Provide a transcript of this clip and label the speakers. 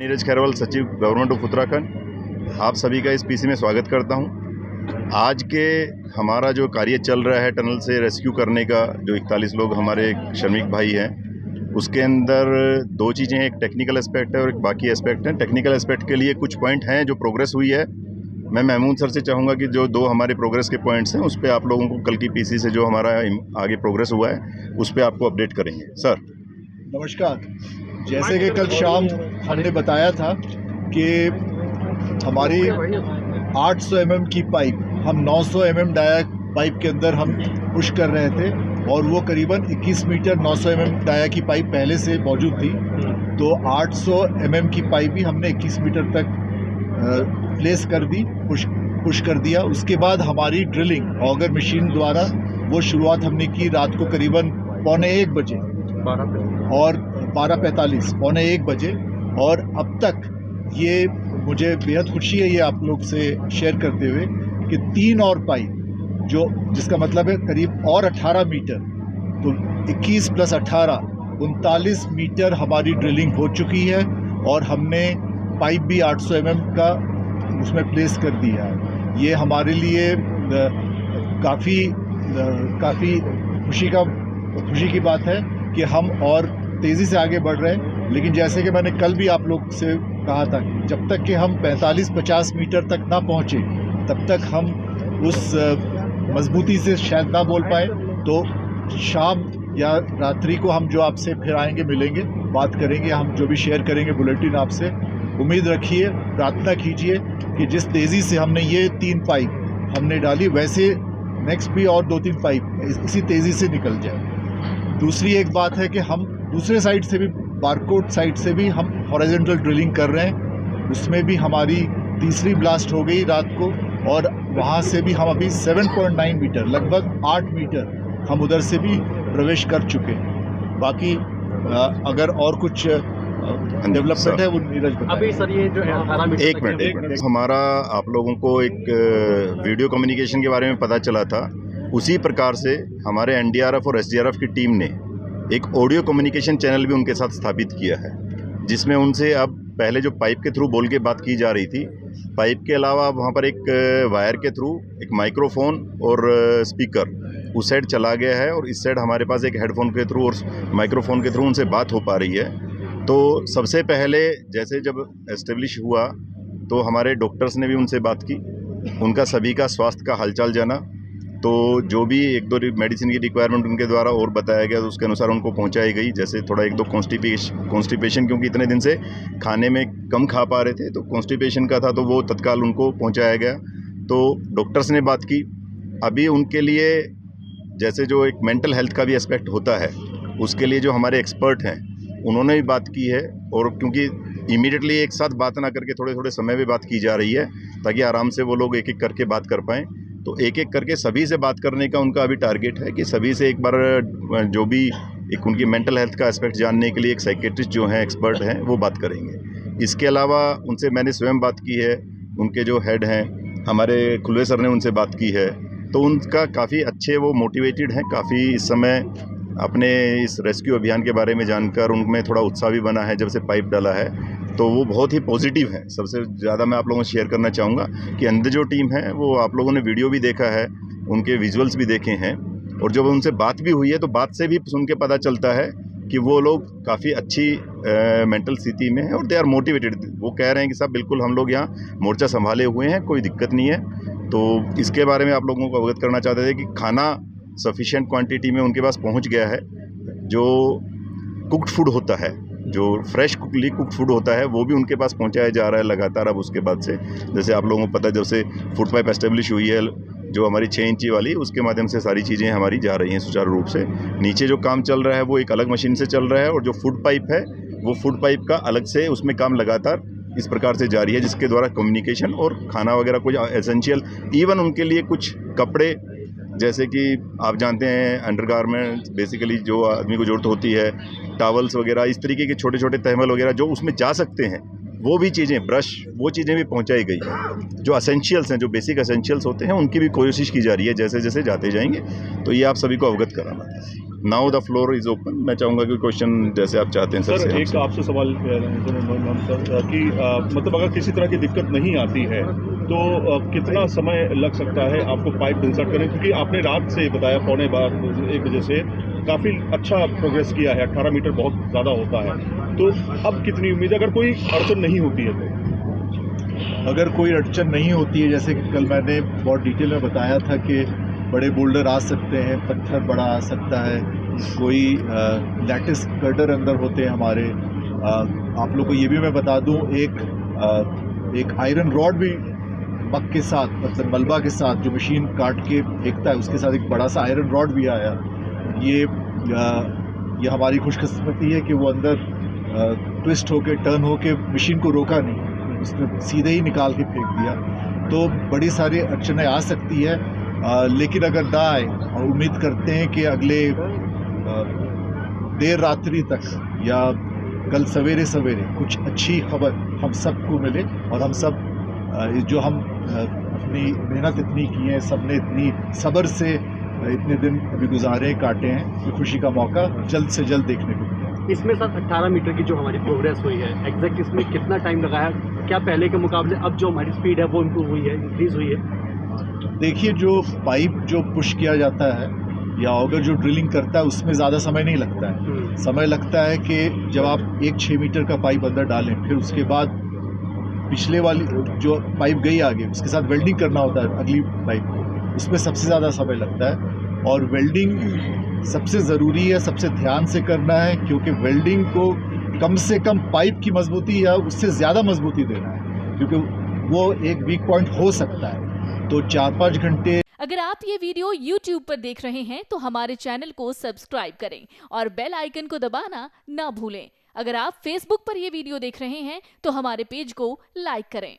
Speaker 1: नीरज खैरवाल, सचिव government of Uttarakhand, आप सभी का इस पीसी में स्वागत करता हूं। आज के हमारा जो कार्य चल रहा है टनल से रेस्क्यू करने का, जो 41 लोग हमारे श्रमिक भाई हैं, उसके अंदर दो चीज़ें हैं, एक टेक्निकल एस्पेक्ट है और एक बाकी एस्पेक्ट है। टेक्निकल एस्पेक्ट के लिए कुछ पॉइंट हैं जो प्रोग्रेस हुई है। मैं महमूद सर से चाहूँगा कि जो दो हमारे प्रोग्रेस के पॉइंट्स हैं उस पर आप लोगों को कल की पीसी से जो हमारा आगे प्रोग्रेस हुआ है उस पर आपको अपडेट करेंगे। सर
Speaker 2: नमस्कार। जैसे कि कल शाम हमने बताया था कि हमारी 800 mm की पाइप हम 900 mm डाया पाइप के अंदर हम पुश कर रहे थे और वो करीबन 21 मीटर 900 mm डाया की पाइप पहले से मौजूद थी। तो 800 mm की पाइप भी हमने 21 मीटर तक प्लेस कर दी, पुश कर दिया। उसके बाद हमारी ड्रिलिंग ऑगर मशीन द्वारा वो शुरुआत हमने की रात को करीबन 12:45 बजे और 12:45 12:45 बजे। और अब तक ये मुझे बेहद खुशी है ये आप लोग से शेयर करते हुए कि 3 और पाइप जो जिसका मतलब है करीब और 18 मीटर, तो 21 + 18 39 मीटर हमारी ड्रिलिंग हो चुकी है और हमने पाइप भी 800 mm का उसमें प्लेस कर दिया है। ये हमारे लिए काफ़ी खुशी की बात है कि हम और तेज़ी से आगे बढ़ रहे हैं। लेकिन जैसे कि मैंने कल भी आप लोग से कहा था, जब तक कि हम 45-50 मीटर तक ना पहुँचे तब तक हम उस मजबूती से शायद ना बोल पाए। तो शाम या रात्रि को हम जो आपसे फिर आएंगे, मिलेंगे, बात करेंगे, हम जो भी शेयर करेंगे बुलेटिन आपसे। उम्मीद रखिए, प्रार्थना कीजिए कि जिस तेज़ी से हमने ये 3 पाइप हमने डाली वैसे नेक्स्ट भी और 2-3 पाइप इसी तेज़ी से निकल जाए। दूसरी एक बात है कि हम दूसरे साइड से भी, बारकोट साइड से भी हम हॉरिजॉन्टल ड्रिलिंग कर रहे हैं। उसमें भी हमारी तीसरी ब्लास्ट हो गई रात को और वहाँ से भी हम अभी 7.9 मीटर, लगभग 8 मीटर हम उधर से भी प्रवेश कर चुके हैं। बाकी अगर और कुछ डेवलपमेंट है वो नीरज बताएं।
Speaker 3: अभी सर ये जो 18 मीटर
Speaker 1: एक मिनट हमारा आप लोगों को एक वीडियो कम्युनिकेशन के बारे में पता चला था। उसी प्रकार से हमारे एनडीआरएफ और एसडीआरएफ की टीम ने एक ऑडियो कम्युनिकेशन चैनल भी उनके साथ स्थापित किया है, जिसमें उनसे अब पहले जो पाइप के थ्रू बोल के बात की जा रही थी, पाइप के अलावा वहाँ पर एक वायर के थ्रू एक माइक्रोफोन और स्पीकर उस साइड चला गया है और इस साइड हमारे पास एक हेडफोन के थ्रू और माइक्रोफोन के थ्रू उनसे बात हो पा रही है। तो सबसे पहले जैसे जब एस्टेब्लिश हुआ तो हमारे डॉक्टर्स ने भी उनसे बात की, उनका सभी का स्वास्थ्य का हालचाल जाना। तो जो भी 1-2 मेडिसिन की रिक्वायरमेंट उनके द्वारा और बताया गया तो उसके अनुसार उनको पहुंचाई गई। जैसे थोड़ा 1-2 कॉन्स्टिपेशन क्योंकि इतने दिन से खाने में कम खा पा रहे थे तो कॉन्स्टिपेशन का था, तो वो तत्काल उनको पहुंचाया गया। तो डॉक्टर्स ने बात की। अभी उनके लिए जैसे जो एक मेंटल हेल्थ का भी एस्पेक्ट होता है, उसके लिए जो हमारे एक्सपर्ट हैं उन्होंने भी बात की है। और क्योंकि इमीडिएटली एक साथ बात ना करके थोड़े थोड़े समय में बात की जा रही है ताकि आराम से वो लोग एक एक करके बात कर पाएँ, तो एक एक करके सभी से बात करने का उनका अभी टारगेट है कि सभी से एक बार जो भी एक उनकी मेंटल हेल्थ का एस्पेक्ट जानने के लिए एक साइकेट्रिस्ट जो हैं, एक्सपर्ट हैं, वो बात करेंगे। इसके अलावा उनसे मैंने स्वयं बात की है, उनके जो हेड हैं हमारे खुलवे सर ने उनसे बात की है। तो उनका काफ़ी अच्छे वो मोटिवेटेड हैं, काफ़ी इस समय अपने इस रेस्क्यू अभियान के बारे में जानकर उनमें थोड़ा उत्साह भी बना है जब से पाइप डाला है। तो वो बहुत ही पॉजिटिव है। सबसे ज़्यादा मैं आप लोगों से शेयर करना चाहूँगा कि अंदर जो टीम है वो आप लोगों ने वीडियो भी देखा है, उनके विजुअल्स भी देखे हैं और जब उनसे बात भी हुई है तो बात से भी सुन के पता चलता है कि वो लोग काफ़ी अच्छी मेंटल स्थिति में है और दे आर मोटिवेटेड। वो कह रहे हैं कि साहब बिल्कुल हम लोग यहाँ मोर्चा संभाले हुए हैं, कोई दिक्कत नहीं है। तो इसके बारे में आप लोगों को अवगत करना चाहते थे कि खाना सफिशिएंट क्वांटिटी में उनके पास पहुंच गया है। जो कुक्ड फूड होता है, जो फ्रेश कुक्ड फूड होता है, वो भी उनके पास पहुंचाया जा रहा है लगातार। अब उसके बाद से जैसे आप लोगों को पता है, जब से फूड पाइप एस्टेब्लिश हुई है जो हमारी 6 इंची वाली, उसके माध्यम से सारी चीज़ें हमारी जा रही हैं सुचारू रूप से। नीचे जो काम चल रहा है वो एक अलग मशीन से चल रहा है और जो फूड पाइप है वो फूड पाइप का अलग से उसमें काम लगातार इस प्रकार से जारी है, जिसके द्वारा कम्युनिकेशन और खाना वगैरह कुछ एसेंशियल, इवन उनके लिए कुछ कपड़े, जैसे कि आप जानते हैं अंडरगारमेंट्स बेसिकली जो आदमी को ज़रूरत होती है, टॉवल्स वगैरह, इस तरीके के छोटे छोटे तहमल वगैरह जो उसमें जा सकते हैं, वो भी चीज़ें, ब्रश, वो चीज़ें भी पहुंचाई गई हैं। जो असेंशियल्स हैं, जो बेसिक असेंशियल्स होते हैं, उनकी भी कोशिश की जा रही है जैसे जैसे जाते जाएंगे। तो ये आप सभी को अवगत कराना है। Now the floor is open. मैं चाहूँगा कि क्वेश्चन जैसे आप चाहते हैं
Speaker 3: सर
Speaker 1: से
Speaker 3: एक आपसे सवाल सर कि मतलब अगर किसी तरह की दिक्कत नहीं आती है तो कितना समय लग सकता है आपको पाइप इंसर्ट करने, क्योंकि आपने रात से बताया 1:15 से काफ़ी अच्छा प्रोग्रेस किया है, 18 मीटर बहुत ज़्यादा होता है, तो अब कितनी उम्मीद है अगर कोई अड़चन नहीं होती है तो?
Speaker 2: अगर कोई अड़चन नहीं होती है, जैसे कि कल मैंने बहुत डिटेल में बताया था कि बड़े बोल्डर आ सकते हैं, पत्थर बड़ा आ सकता है, कोई लैटिस गर्डर अंदर होते हैं हमारे। आप लोग को ये भी मैं बता दूं, एक आयरन रॉड भी मग के साथ, मतलब मलबा के साथ जो मशीन काट के फेंकता है, उसके साथ एक बड़ा सा आयरन रॉड भी आया। ये हमारी खुशकिस्मती है कि वो अंदर ट्विस्ट होके टर्न होके मशीन को रोका नहीं, उसने सीधे ही निकाल के फेंक दिया। तो बड़ी सारी अड़चनें आ सकती है, लेकिन अगर ना आए, और उम्मीद करते हैं कि अगले देर रात्रि तक या कल सवेरे सवेरे कुछ अच्छी खबर हम सबको मिले, और हम सब जो हम अपनी मेहनत इतनी की है, सबने इतनी सब्र से इतने दिन अभी गुजारे काटे हैं, तो खुशी का मौका जल्द से जल्द देखने को मिला।
Speaker 4: इसमें सर 18 मीटर की जो हमारी प्रोग्रेस हुई है, एग्जैक्ट इसमें कितना टाइम लगा है? क्या पहले के मुकाबले अब जो हमारी स्पीड है वो इम्प्रूव हुई है, इंक्रीज हुई है?
Speaker 2: देखिए, जो पाइप जो पुश किया जाता है या ऑगर जो ड्रिलिंग करता है, उसमें ज़्यादा समय नहीं लगता है। समय लगता है कि जब आप एक 6 मीटर का पाइप अंदर डालें, फिर उसके बाद पिछले वाली जो पाइप गई आगे, उसके साथ वेल्डिंग करना होता है अगली पाइप को, उसमें सबसे ज़्यादा समय लगता है। और वेल्डिंग सबसे ज़रूरी है, सबसे ध्यान से करना है, क्योंकि वेल्डिंग को कम से कम पाइप की मजबूती या उससे ज़्यादा मजबूती देना है, क्योंकि वो एक वीक पॉइंट हो सकता है। तो 4-5 घंटे।
Speaker 5: अगर आप ये वीडियो YouTube पर देख रहे हैं तो हमारे चैनल को सब्सक्राइब करें और बेल आइकन को दबाना ना भूलें। अगर आप Facebook पर ये वीडियो देख रहे हैं तो हमारे पेज को लाइक करें।